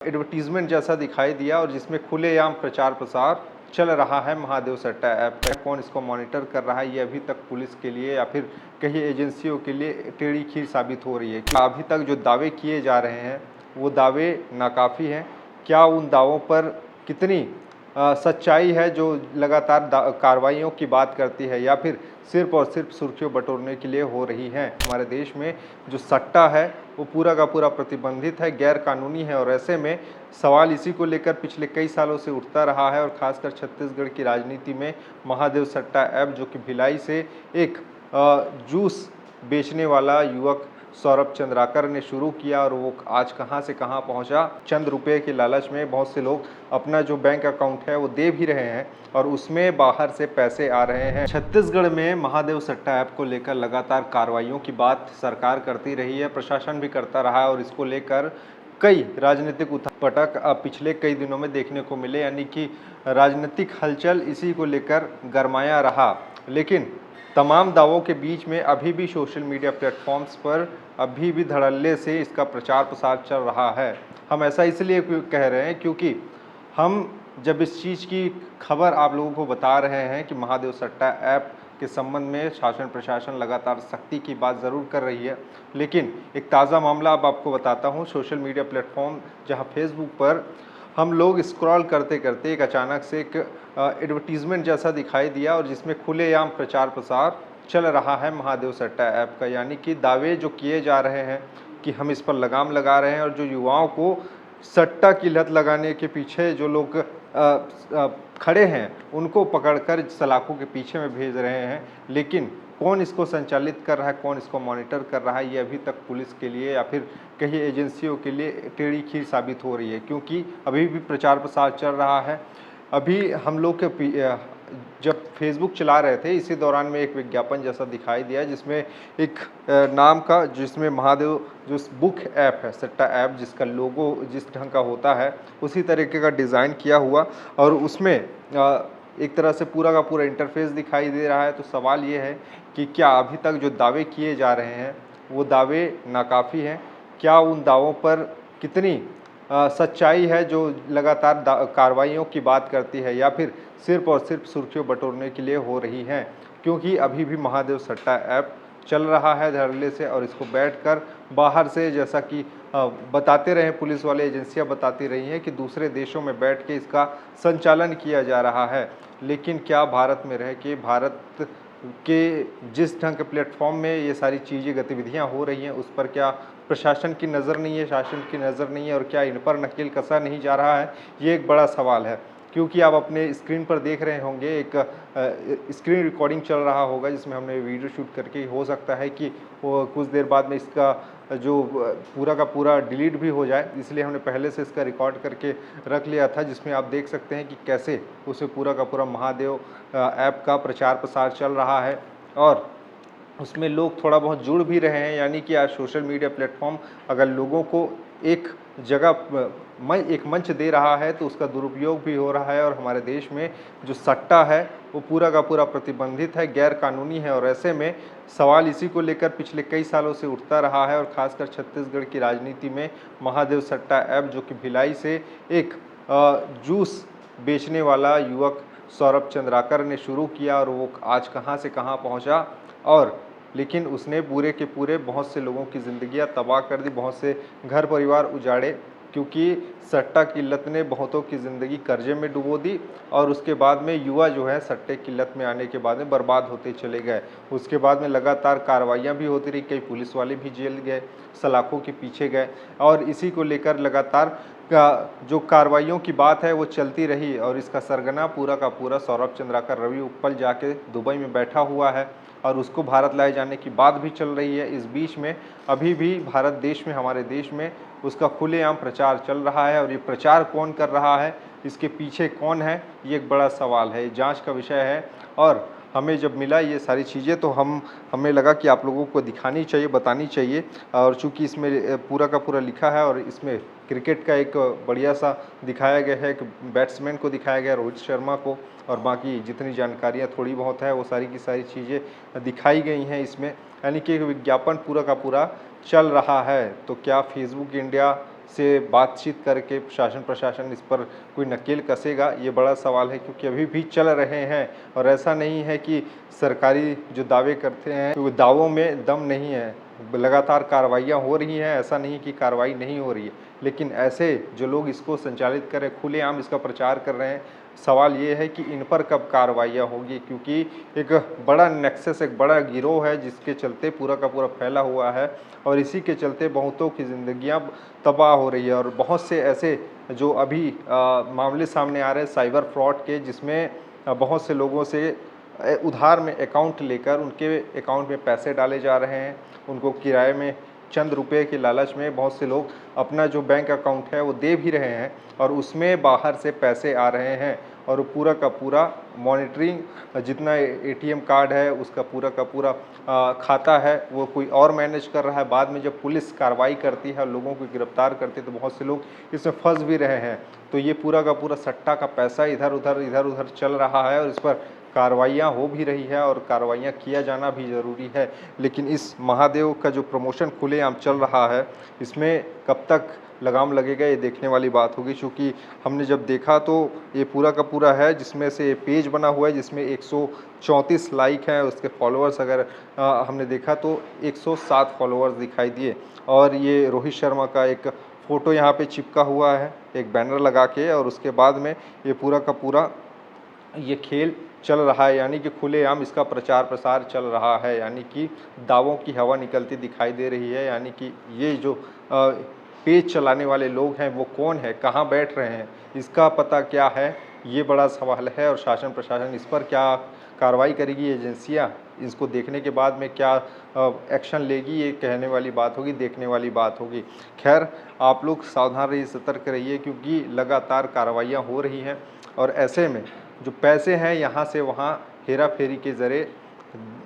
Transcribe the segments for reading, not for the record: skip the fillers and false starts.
Advertisement जैसा दिखाई दिया और जिसमें खुलेआम प्रचार प्रसार चल रहा है महादेव सट्टा ऐप का। कौन इसको मॉनिटर कर रहा है ये अभी तक पुलिस के लिए या फिर कई एजेंसियों के लिए टेढ़ी खीर साबित हो रही है। अभी तक जो दावे किए जा रहे हैं वो दावे नाकाफ़ी हैं। क्या उन दावों पर कितनी सच्चाई है जो लगातार कार्रवाइयों की बात करती है या फिर सिर्फ और सिर्फ सुर्खियों बटोरने के लिए हो रही हैं। हमारे देश में जो सट्टा है वो पूरा का पूरा प्रतिबंधित है, गैर कानूनी है और ऐसे में सवाल इसी को लेकर पिछले कई सालों से उठता रहा है और ख़ासकर छत्तीसगढ़ की राजनीति में महादेव सट्टा ऐप जो कि भिलाई से एक जूस बेचने वाला युवक सौरभ चंद्राकर ने शुरू किया और वो आज कहां से कहां पहुंचा। चंद रुपए के लालच में बहुत से लोग अपना जो बैंक अकाउंट है वो दे भी रहे हैं और उसमें बाहर से पैसे आ रहे हैं। छत्तीसगढ़ में महादेव सट्टा ऐप को लेकर लगातार कार्रवाइयों की बात सरकार करती रही है, प्रशासन भी करता रहा है और इसको लेकर कई राजनीतिक उथल-पटक पिछले कई दिनों में देखने को मिले, यानी कि राजनीतिक हलचल इसी को लेकर गरमाया रहा। लेकिन तमाम दावों के बीच में अभी भी सोशल मीडिया प्लेटफॉर्म्स पर अभी भी धड़ल्ले से इसका प्रचार प्रसार चल रहा है। हम ऐसा इसलिए कह रहे हैं क्योंकि हम जब इस चीज़ की खबर आप लोगों को बता रहे हैं कि महादेव सट्टा ऐप के संबंध में शासन प्रशासन लगातार सख्ती की बात ज़रूर कर रही है, लेकिन एक ताज़ा मामला अब आपको बताता हूँ। सोशल मीडिया प्लेटफॉर्म जहाँ फेसबुक पर हम लोग स्क्रॉल करते करते एक अचानक से एक एडवर्टीजमेंट जैसा दिखाई दिया और जिसमें खुलेआम प्रचार प्रसार चल रहा है महादेव सट्टा ऐप का, यानी कि दावे जो किए जा रहे हैं कि हम इस पर लगाम लगा रहे हैं और जो युवाओं को सट्टा की लत लगाने के पीछे जो लोग खड़े हैं उनको पकड़कर सलाखों के पीछे में भेज रहे हैं। लेकिन कौन इसको संचालित कर रहा है, कौन इसको मॉनिटर कर रहा है ये अभी तक पुलिस के लिए या फिर कई एजेंसियों के लिए टेढ़ी खीर साबित हो रही है, क्योंकि अभी भी प्रचार प्रसार चल रहा है। अभी हम लोग के जब फेसबुक चला रहे थे इसी दौरान में एक विज्ञापन जैसा दिखाई दिया जिसमें एक नाम का, जिसमें महादेव जो बुक ऐप है, सट्टा ऐप, जिसका लोगो जिस ढंग का होता है उसी तरीके का डिज़ाइन किया हुआ और उसमें एक तरह से पूरा का पूरा इंटरफेस दिखाई दे रहा है। तो सवाल ये है कि क्या अभी तक जो दावे किए जा रहे हैं वो दावे नाकाफ़ी हैं? क्या उन दावों पर कितनी सच्चाई है जो लगातार कार्रवाइयों की बात करती है या फिर सिर्फ और सिर्फ सुर्खियों बटोरने के लिए हो रही हैं? क्योंकि अभी भी महादेव सट्टा ऐप चल रहा है धड़ल्ले से और इसको बैठकर बाहर से, जैसा कि बताते रहे पुलिस वाले, एजेंसियां बताती रही हैं कि दूसरे देशों में बैठ के इसका संचालन किया जा रहा है। लेकिन क्या भारत में रह के, भारत के जिस ढंग के प्लेटफॉर्म में ये सारी चीज़ें गतिविधियां हो रही हैं उस पर क्या प्रशासन की नज़र नहीं है, शासन की नज़र नहीं है और क्या इन पर नकेल कसा नहीं जा रहा है? ये एक बड़ा सवाल है। क्योंकि आप अपने स्क्रीन पर देख रहे होंगे एक स्क्रीन रिकॉर्डिंग चल रहा होगा जिसमें हमने वीडियो शूट करके, हो सकता है कि वो कुछ देर बाद में इसका जो पूरा का पूरा डिलीट भी हो जाए, इसलिए हमने पहले से इसका रिकॉर्ड करके रख लिया था, जिसमें आप देख सकते हैं कि कैसे उसे पूरा का पूरा महादेव ऐप का प्रचार प्रसार चल रहा है और उसमें लोग थोड़ा बहुत जुड़ भी रहे हैं। यानी कि आज सोशल मीडिया प्लेटफॉर्म अगर लोगों को एक जगह एक मंच दे रहा है तो उसका दुरुपयोग भी हो रहा है और हमारे देश में जो सट्टा है वो पूरा का पूरा प्रतिबंधित है, गैर कानूनी है और ऐसे में सवाल इसी को लेकर पिछले कई सालों से उठता रहा है और ख़ासकर छत्तीसगढ़ की राजनीति में महादेव सट्टा ऐप जो कि भिलाई से एक जूस बेचने वाला युवक सौरभ चंद्राकर ने शुरू किया और वो आज कहां से कहां पहुंचा और लेकिन उसने पूरे के पूरे बहुत से लोगों की ज़िंदगियां तबाह कर दी, बहुत से घर परिवार उजाड़े, क्योंकि सट्टा की लत ने बहुतों की ज़िंदगी कर्जे में डुबो दी और उसके बाद में युवा जो है सट्टे की लत में आने के बाद में बर्बाद होते चले गए। उसके बाद में लगातार कार्रवाइयाँ भी होती रही, कई पुलिस वाले भी जेल गए, सलाखों के पीछे गए और इसी को लेकर लगातार जो कार्रवाइयों की बात है वो चलती रही और इसका सरगना पूरा का पूरा सौरभ चंद्राकर रवि उप्पल जाके दुबई में बैठा हुआ है और उसको भारत लाए जाने की बात भी चल रही है। इस बीच में अभी भी भारत देश में, हमारे देश में उसका खुलेआम प्रचार चल रहा है और ये प्रचार कौन कर रहा है, इसके पीछे कौन है, ये एक बड़ा सवाल है, ये जांच का विषय है। और हमें जब मिला ये सारी चीज़ें तो हमें लगा कि आप लोगों को दिखानी चाहिए, बतानी चाहिए और चूँकि इसमें पूरा का पूरा लिखा है और इसमें क्रिकेट का एक बढ़िया सा दिखाया गया है, एक बैट्समैन को दिखाया गया, रोहित शर्मा को, और बाकी जितनी जानकारियाँ थोड़ी बहुत है वो सारी की सारी चीज़ें दिखाई गई हैं इसमें, यानी कि एक विज्ञापन पूरा का पूरा चल रहा है। तो क्या फेसबुक इंडिया से बातचीत करके प्रशासन इस पर कोई नकेल कसेगा, ये बड़ा सवाल है, क्योंकि अभी भी चल रहे हैं। और ऐसा नहीं है कि सरकारी जो दावे करते हैं वो दावों में दम नहीं है, लगातार कार्रवाइयाँ हो रही हैं, ऐसा नहीं कि कार्रवाई नहीं हो रही है। लेकिन ऐसे जो लोग इसको संचालित कर रहे हैं, खुलेआम इसका प्रचार कर रहे हैं, सवाल ये है कि इन पर कब कार्रवाइयाँ होगी, क्योंकि एक बड़ा नेक्सस, एक बड़ा गिरोह है जिसके चलते पूरा का पूरा फैला हुआ है और इसी के चलते बहुतों की ज़िंदगियाँ तबाह हो रही है। और बहुत से ऐसे जो अभी मामले सामने आ रहे हैं साइबर फ्रॉड के, जिसमें बहुत से लोगों से उधार में अकाउंट लेकर उनके अकाउंट में पैसे डाले जा रहे हैं, उनको किराए में चंद रुपए के लालच में बहुत से लोग अपना जो बैंक अकाउंट है वो दे भी रहे हैं और उसमें बाहर से पैसे आ रहे हैं और पूरा का पूरा मॉनिटरिंग, जितना एटीएम कार्ड है उसका पूरा का पूरा खाता है वो कोई और मैनेज कर रहा है। बाद में जब पुलिस कार्रवाई करती है और लोगों को गिरफ्तार करती है तो बहुत से लोग इसमें फंस भी रहे हैं। तो ये पूरा का पूरा सट्टा का पैसा इधर उधर चल रहा है और इस पर कार्रवाइयाँ हो भी रही है और कार्रवाइयाँ किया जाना भी ज़रूरी है। लेकिन इस महादेव का जो प्रमोशन खुलेआम चल रहा है, इसमें कब तक लगाम लगेगा ये देखने वाली बात होगी। चूँकि हमने जब देखा तो ये पूरा का पूरा है, जिसमें से ये पेज बना हुआ है जिसमें 134 लाइक हैं, उसके फॉलोअर्स अगर हमने देखा तो 107 फॉलोअर्स दिखाई दिए। और ये रोहित शर्मा का एक फ़ोटो यहाँ पे चिपका हुआ है एक बैनर लगा के, और उसके बाद में ये पूरा का पूरा ये खेल चल रहा है, यानी कि खुलेआम इसका प्रचार प्रसार चल रहा है, यानी कि दावों की हवा निकलती दिखाई दे रही है। यानी कि ये जो पेज चलाने वाले लोग हैं वो कौन है, कहाँ बैठ रहे हैं, इसका पता क्या है, ये बड़ा सवाल है। और शासन प्रशासन इस पर क्या कार्रवाई करेगी, एजेंसियाँ इसको देखने के बाद में क्या एक्शन लेगी, ये कहने वाली बात होगी, देखने वाली बात होगी। खैर, आप लोग सावधान रहिए, सतर्क रहिए, क्योंकि लगातार कार्रवाइयाँ हो रही हैं और ऐसे में जो पैसे हैं यहाँ से वहाँ हेरा फेरी के ज़रिए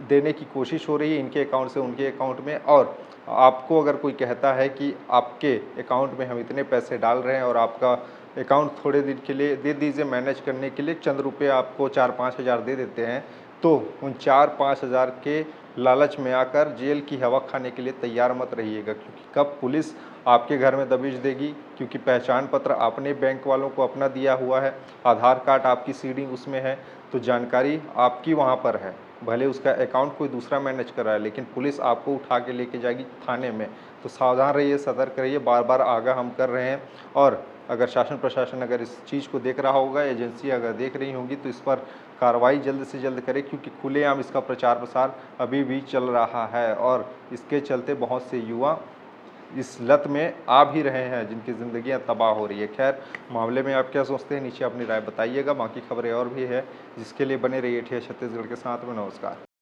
देने की कोशिश हो रही है, इनके अकाउंट से उनके अकाउंट में। और आपको अगर कोई कहता है कि आपके अकाउंट में हम इतने पैसे डाल रहे हैं और आपका अकाउंट थोड़े दिन के लिए दे दीजिए मैनेज करने के लिए, चंद रुपये आपको 4-5 हज़ार दे देते हैं, तो उन 4-5 हज़ार के लालच में आकर जेल की हवा खाने के लिए तैयार मत रहिएगा। क्योंकि कब पुलिस आपके घर में दबिश देगी, क्योंकि पहचान पत्र आपने बैंक वालों को अपना दिया हुआ है, आधार कार्ड आपकी सीडिंग उसमें है, तो जानकारी आपकी वहाँ पर है। भले उसका अकाउंट कोई दूसरा मैनेज कर रहा है, लेकिन पुलिस आपको उठा के लेके जाएगी थाने में। तो सावधान रहिए, सतर्क रहिए, बार बार आगाह हम कर रहे हैं। और अगर शासन प्रशासन अगर इस चीज़ को देख रहा होगा, एजेंसी अगर देख रही होंगी, तो इस पर कार्रवाई जल्द से जल्द करे, क्योंकि खुलेआम इसका प्रचार प्रसार अभी भी चल रहा है और इसके चलते बहुत से युवा इस लत में आ भी रहे हैं, जिनकी ज़िंदगियां तबाह हो रही है। खैर, मामले में आप क्या सोचते हैं, नीचे अपनी राय बताइएगा। बाकी खबरें और भी है, जिसके लिए बने रहिए ठेठ छत्तीसगढ़ के साथ में। नमस्कार।